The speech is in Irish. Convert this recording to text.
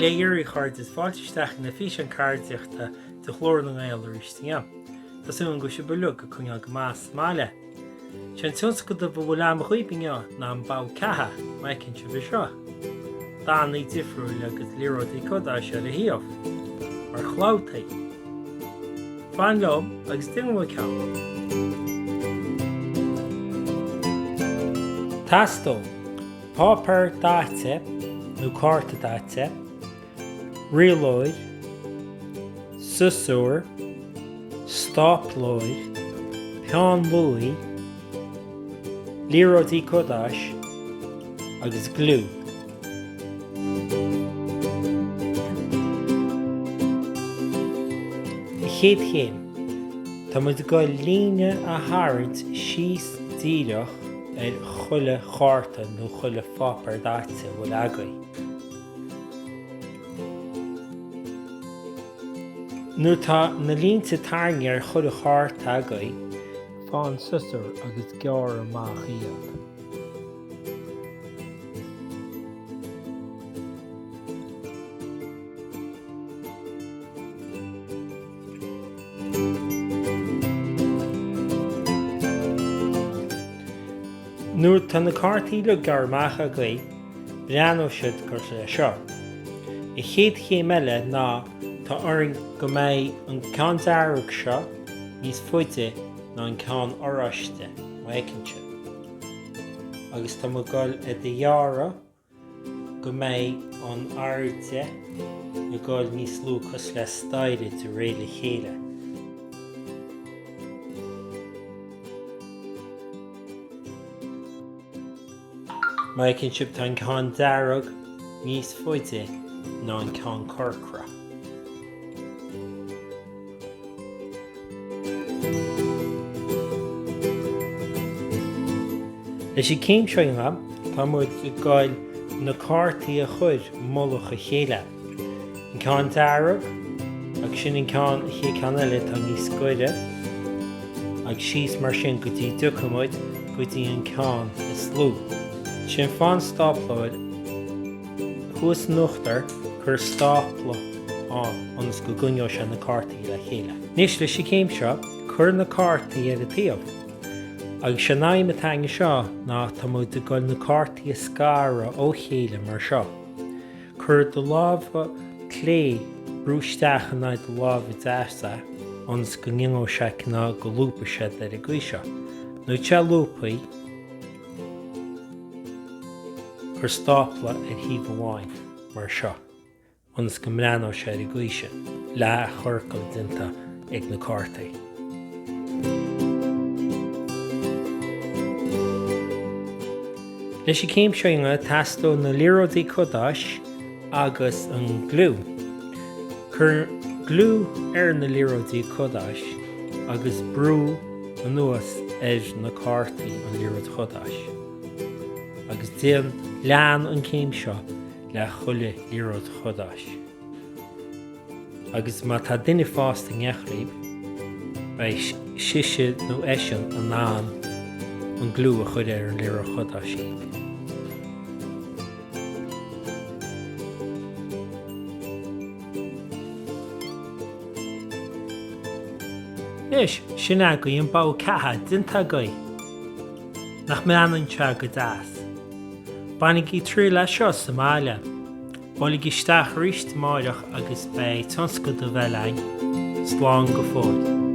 bhaile dhearadh chard is fáilteach na fís an Ceardaíochta de chlór na ngáil risteam. Tásún go se belu go cúneal go más máile. Sin tionscnamh do bhfuil am chuoipinge ná an Botha Ceatha mai cinn se bhí seo. Tá ní difriúil agus líródaí codáis se le híomh, mar chláutaí. Fáin lom agus duine ceann. Tastó, pápar dáte nó cárta dáte, rialóid, susúr, stáplóid, peán luí, líródaí codáis agus glú. Chéad chéim, tá muid go líne a tharraid síos díreach chuile chárta nó chuile pápar dáte bhfuil agaí. Nuair tá na línta tarne ar chuile chárta agaí, fáin susúr agus gearr amach iad. Nuair tá na cártaí le gearr amach agaí, breanú siad gur le seo. I chéad chéim eile ná tá orann go mbeidh an ceann dhearadh seo níos faide ná an ceann áraiste maicinse. Agus tá mo goil i dhearadh go mbeidh an airde go goil níos lú cos le staire do réile chéile. Maicinse tá an ceann dhearadh níos faide ná an ceann corcra. Leis I céim seoinga, tá muid gáil na cártaí a chuid molach a chéile. An ceann dhearadh, agus sin an ceann chéad eile tá níos cuide, agus síos mar sin go dtí duchamuid go dtí an ceann is lú. Sin fáin stáplóid, thuas nuachtar chur stápla anas go gcuinneoil se na cártaí le chéile. Níos leis I céim seo, chur na cártaí ar a taobh. Agus se naim a teanga seo ná tá muid goil na cártaí a scara ó chéile mar seo. Chur do lámha clé brúisteach a náid do lámha deasa anas go ngingó se ná go lúpa se ar a gcuí seo. nó te lúpaí chur stápla ar thaobh amháin mar seo, anas go mleanó sé ar a gcuise le chorcail dinta ag na cártaí. Leis I céim seoinga teastóg na líródaí codáis agus an glú. Chur glú ar na líródaí codáis agus brú an nuas ar na cártaí an líród codáis. Agus déan lean an céim seo le chuile líród codáis. Agus má tá duine fásta ngeachraíb, beidh siise nó eisean an náam an glú a chud ar an líród codáis iad. Is, sin agaí an Botha Ceatha dinta agaí, nach meanan se go dáas. Bainnig I trí le seo Somália, bálig isteach ríist máireach agus bei tionscnamh do bhaile slán go fód.